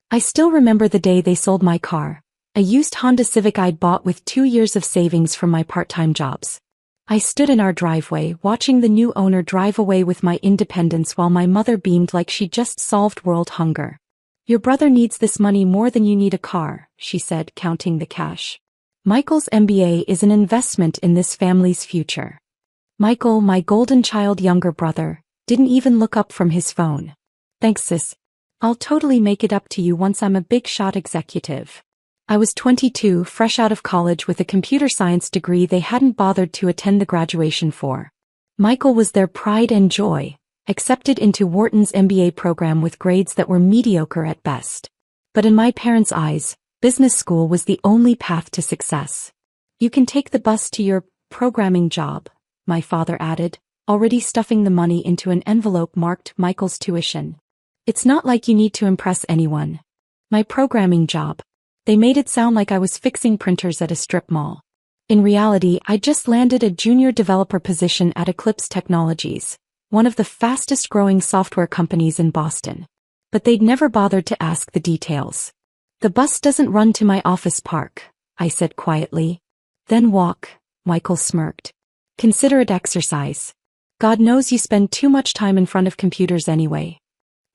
I still remember the day they sold my car, a used Honda Civic I'd bought with 2 years of savings from my part-time jobs. I stood in our driveway watching the new owner drive away with my independence while my mother beamed like she'd just solved world hunger. "Your brother needs this money more than you need a car," she said, counting the cash. "Michael's MBA is an investment in this family's future." Michael, my golden child younger brother, didn't even look up from his phone. "Thanks, sis. I'll totally make it up to you once I'm a big-shot executive." I was 22, fresh out of college with a computer science degree they hadn't bothered to attend the graduation for. Michael was their pride and joy, accepted into Wharton's MBA program with grades that were mediocre at best. But in my parents' eyes, business school was the only path to success. "You can take the bus to your programming job," my father added, already stuffing the money into an envelope marked Michael's tuition. "It's not like you need to impress anyone." My programming job. They made it sound like I was fixing printers at a strip mall. In reality, I just landed a junior developer position at Eclipse Technologies, one of the fastest-growing software companies in Boston. But they'd never bothered to ask the details. "The bus doesn't run to my office park," I said quietly. "Then walk," Michael smirked. "Consider it exercise. God knows you spend too much time in front of computers anyway."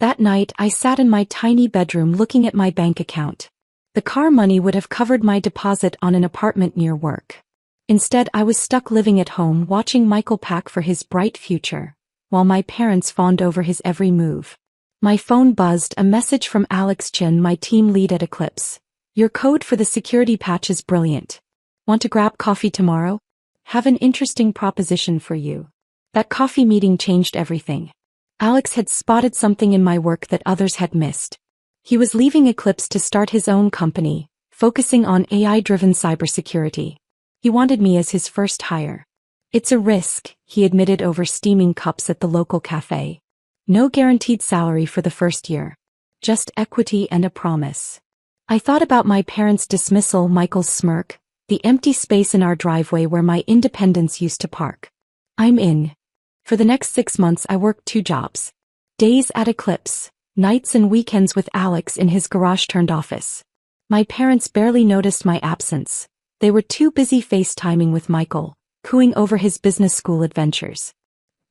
That night, I sat in my tiny bedroom looking at my bank account. The car money would have covered my deposit on an apartment near work. Instead, I was stuck living at home watching Michael pack for his bright future, while my parents fawned over his every move. My phone buzzed, a message from Alex Chin, my team lead at Eclipse. "Your code for the security patch is brilliant. Want to grab coffee tomorrow? Have an interesting proposition for you." That coffee meeting changed everything. Alex had spotted something in my work that others had missed. He was leaving Eclipse to start his own company, focusing on AI-driven cybersecurity. He wanted me as his first hire. "It's a risk," he admitted over steaming cups at the local cafe. "No guaranteed salary for the first year. Just equity and a promise." I thought about my parents' dismissal, Michael's smirk, the empty space in our driveway where my independence used to park. "I'm in." For the next 6 months I worked 2 jobs. Days at Eclipse, nights and weekends with Alex in his garage-turned-office. My parents barely noticed my absence. They were too busy FaceTiming with Michael, cooing over his business school adventures.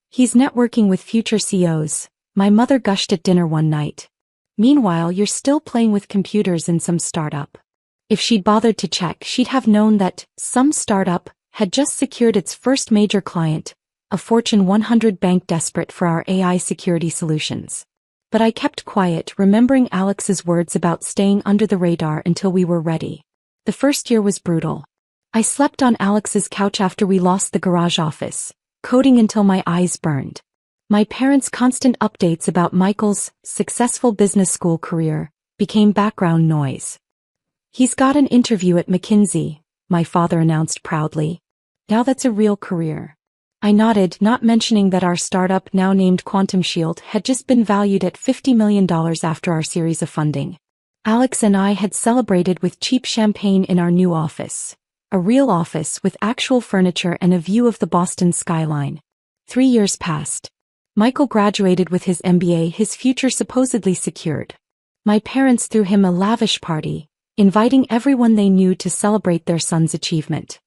"He's networking with future CEOs," my mother gushed at dinner one night. "Meanwhile, you're still playing with computers in some startup." If she'd bothered to check, she'd have known that some startup had just secured its first major client, a Fortune 100 bank desperate for our AI security solutions. But I kept quiet, remembering Alex's words about staying under the radar until we were ready. The first year was brutal. I slept on Alex's couch after we lost the garage office, coding until my eyes burned. My parents' constant updates about Michael's successful business school career became background noise. "He's got an interview at McKinsey," my father announced proudly. "Now that's a real career." I nodded, not mentioning that our startup, now named Quantum Shield, had just been valued at $50 million after our series of funding. Alex and I had celebrated with cheap champagne in our new office. A real office with actual furniture and a view of the Boston skyline. 3 years passed. Michael graduated with his MBA, his future supposedly secured. My parents threw him a lavish party, inviting everyone they knew to celebrate their son's achievement.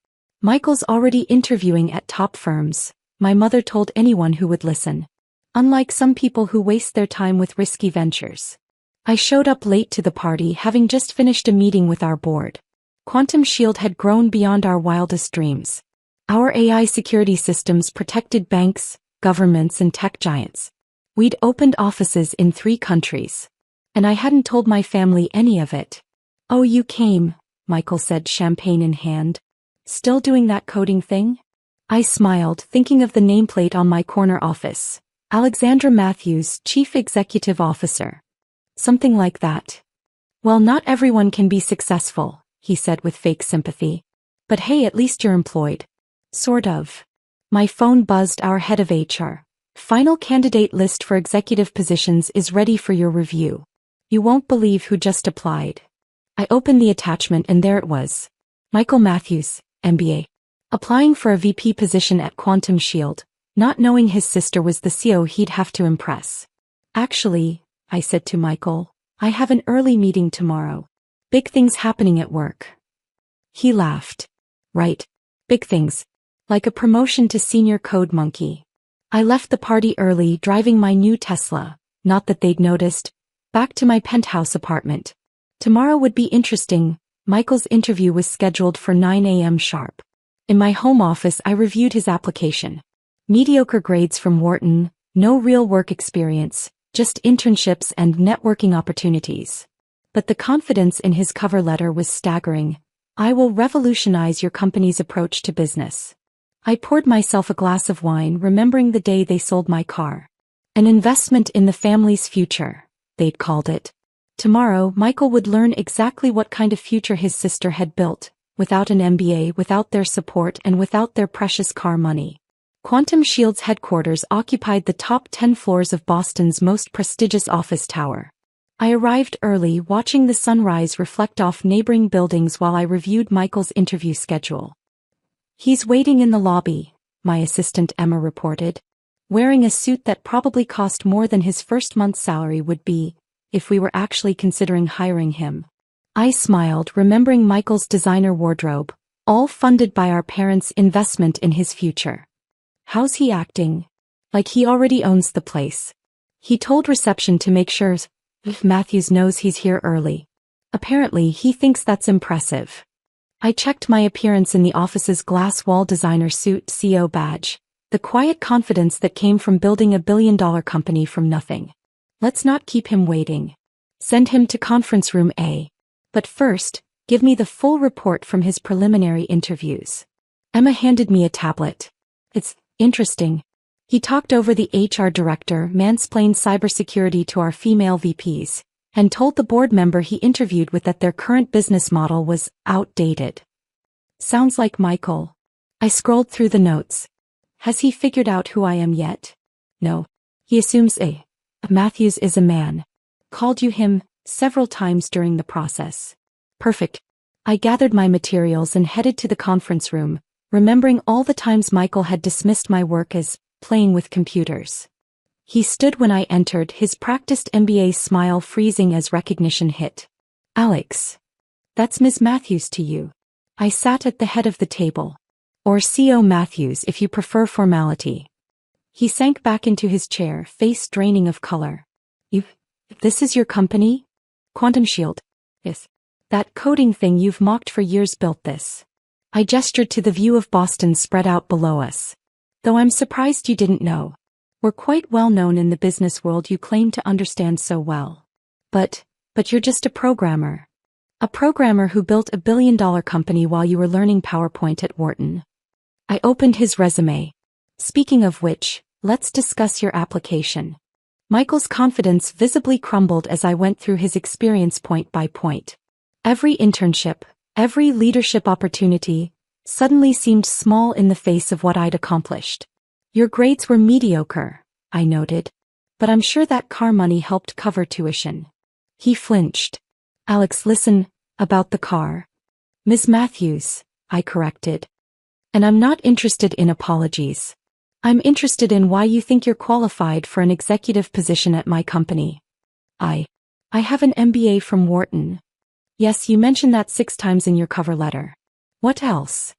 "Michael's already interviewing at top firms," my mother told anyone who would listen. "Unlike some people who waste their time with risky ventures." I showed up late to the party, having just finished a meeting with our board. Quantum Shield had grown beyond our wildest dreams. Our AI security systems protected banks, governments, and tech giants. We'd opened offices in 3 countries. And I hadn't told my family any of it. "Oh, you came," Michael said, champagne in hand. "Still doing that coding thing?" I smiled, thinking of the nameplate on my corner office. Alexandra Matthews, Chief Executive Officer. Something like that. "Well, not everyone can be successful," he said with fake sympathy. "But hey, at least you're employed." Sort of. My phone buzzed. "Our head of HR. Final candidate list for executive positions is ready for your review. You won't believe who just applied." I opened the attachment and there it was. Michael Matthews, MBA. Applying for a VP position at Quantum Shield, not knowing his sister was the CEO he'd have to impress. "Actually," I said to Michael, I have an early meeting tomorrow. Big things happening at work. He laughed. Right. Big things. Like a promotion to senior code monkey. I left the party early driving my new Tesla, not that they'd noticed, back to my penthouse apartment. Tomorrow would be interesting. Michael's interview was scheduled for 9 a.m. sharp. In my home office I reviewed his application. Mediocre grades from Wharton, no real work experience, just internships and networking opportunities. But the confidence in his cover letter was staggering. I will revolutionize your company's approach to business. I poured myself a glass of wine, remembering the day they sold my car. An investment in the family's future, they'd called it. Tomorrow, Michael would learn exactly what kind of future his sister had built, without an MBA, without their support, and without their precious car money. Quantum Shield's headquarters occupied the top 10 floors of Boston's most prestigious office tower. I arrived early, watching the sunrise reflect off neighboring buildings while I reviewed Michael's interview schedule. He's waiting in the lobby, my assistant Emma reported, wearing a suit that probably cost more than his first month's salary would be, if we were actually considering hiring him. I smiled, remembering Michael's designer wardrobe, all funded by our parents' investment in his future. How's he acting? Like he already owns the place. He told reception to make sure Matthews knows he's here early. Apparently he thinks that's impressive. I checked my appearance in the office's glass wall designer suit CO badge, the quiet confidence that came from building a billion-dollar company from nothing. Let's not keep him waiting. Send him to conference room A. But first, give me the full report from his preliminary interviews. Emma handed me a tablet. It's interesting. He talked over the HR director, mansplained cybersecurity to our female VPs, and told the board member he interviewed with that their current business model was outdated. Sounds like Michael. I scrolled through the notes. Has he figured out who I am yet? No. He assumes Matthews is a man. Called you him several times during the process. Perfect. I gathered my materials and headed to the conference room, remembering all the times Michael had dismissed my work as playing with computers. He stood when I entered, his practiced MBA smile freezing as recognition hit. Alex. That's Ms. Matthews to you. I sat at the head of the table. Or CO Matthews if you prefer formality. He sank back into his chair, face draining of color. This is your company? Quantum Shield. Yes. That coding thing you've mocked for years built this. I gestured to the view of Boston spread out below us. Though I'm surprised you didn't know. We're quite well known in the business world you claim to understand so well. But you're just a programmer. A programmer who built a billion-dollar company while you were learning PowerPoint at Wharton. I opened his resume. Speaking of which, let's discuss your application. Michael's confidence visibly crumbled as I went through his experience point by point. Every internship, every leadership opportunity, suddenly seemed small in the face of what I'd accomplished. Your grades were mediocre, I noted. But I'm sure that car money helped cover tuition. He flinched. Alex, listen, about the car. Ms. Matthews, I corrected. And I'm not interested in apologies. I'm interested in why you think you're qualified for an executive position at my company. I have an MBA from Wharton. Yes, you mentioned that 6 times in your cover letter. What else?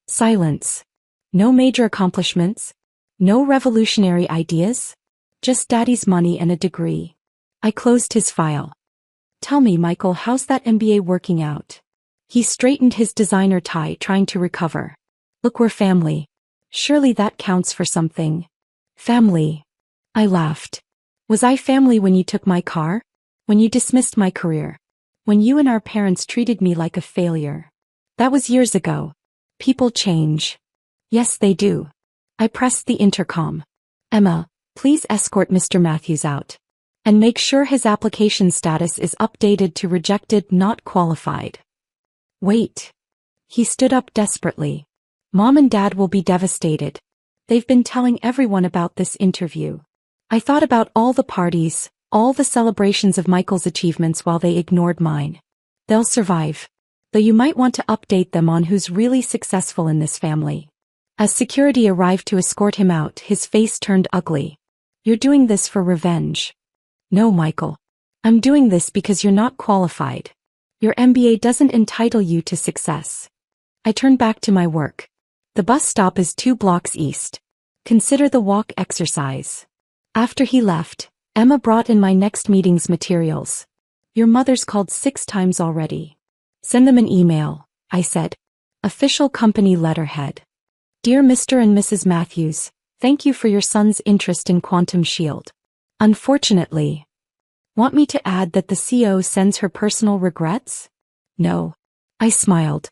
Silence. No major accomplishments? No revolutionary ideas? Just daddy's money and a degree. I closed his file. Tell me, Michael, how's that MBA working out? He straightened his designer tie, trying to recover. Look, we're family. Surely that counts for something. Family. I laughed. Was I family when you took my car? When you dismissed my career? When you and our parents treated me like a failure? That was years ago. People change. Yes, they do. I pressed the intercom. Emma, please escort Mr. Matthews out. And make sure his application status is updated to rejected, not qualified. Wait. He stood up desperately. Mom and Dad will be devastated. They've been telling everyone about this interview. I thought about all the parties, all the celebrations of Michael's achievements while they ignored mine. They'll survive. Though you might want to update them on who's really successful in this family. As security arrived to escort him out, his face turned ugly. You're doing this for revenge. No, Michael. I'm doing this because you're not qualified. Your MBA doesn't entitle you to success. I turned back to my work. The bus stop is 2 blocks east. Consider the walk exercise. After he left, Emma brought in my next meeting's materials. Your mother's called 6 times already. Send them an email, I said. Official company letterhead. Dear Mr. and Mrs. Matthews, thank you for your son's interest in Quantum Shield. Unfortunately. Want me to add that the CO sends her personal regrets? No. I smiled.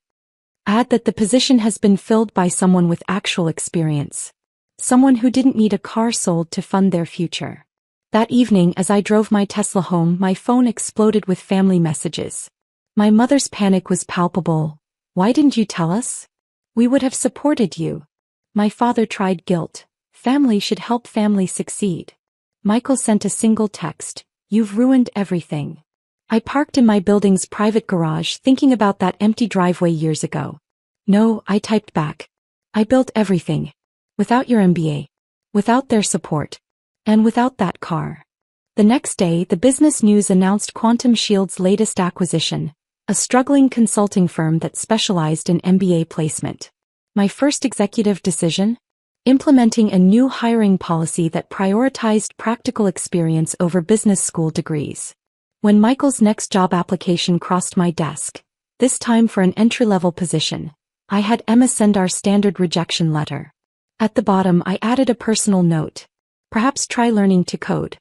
Add that the position has been filled by someone with actual experience. Someone who didn't need a car sold to fund their future. That evening as I drove my Tesla home, my phone exploded with family messages. My mother's panic was palpable. Why didn't you tell us? We would have supported you. My father tried guilt. Family should help family succeed. Michael sent a single text. You've ruined everything. I parked in my building's private garage thinking about that empty driveway years ago. No, I typed back. I built everything. Without your MBA. Without their support. And without that car. The next day, the business news announced Quantum Shield's latest acquisition, a struggling consulting firm that specialized in MBA placement. My first executive decision? Implementing a new hiring policy that prioritized practical experience over business school degrees. When Michael's next job application crossed my desk, this time for an entry-level position, I had Emma send our standard rejection letter. At the bottom, I added a personal note. Perhaps try learning to code.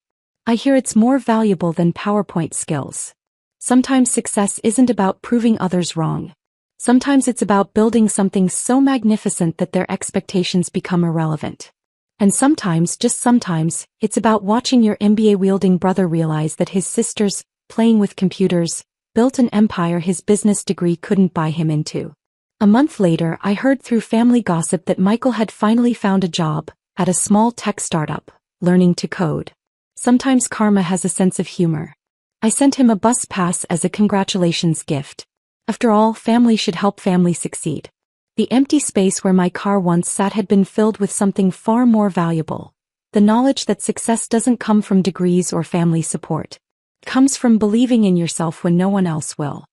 I hear it's more valuable than PowerPoint skills. Sometimes success isn't about proving others wrong. Sometimes it's about building something so magnificent that their expectations become irrelevant. And sometimes, just sometimes, it's about watching your MBA-wielding brother realize that his sisters, playing with computers, built an empire his business degree couldn't buy him into. A month later, I heard through family gossip that Michael had finally found a job at a small tech startup, learning to code. Sometimes karma has a sense of humor. I sent him a bus pass as a congratulations gift. After all, family should help family succeed. The empty space where my car once sat had been filled with something far more valuable. The knowledge that success doesn't come from degrees or family support. It comes from believing in yourself when no one else will.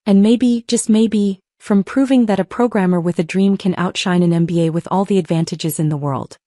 And maybe, just maybe, from proving that a programmer with a dream can outshine an MBA with all the advantages in the world.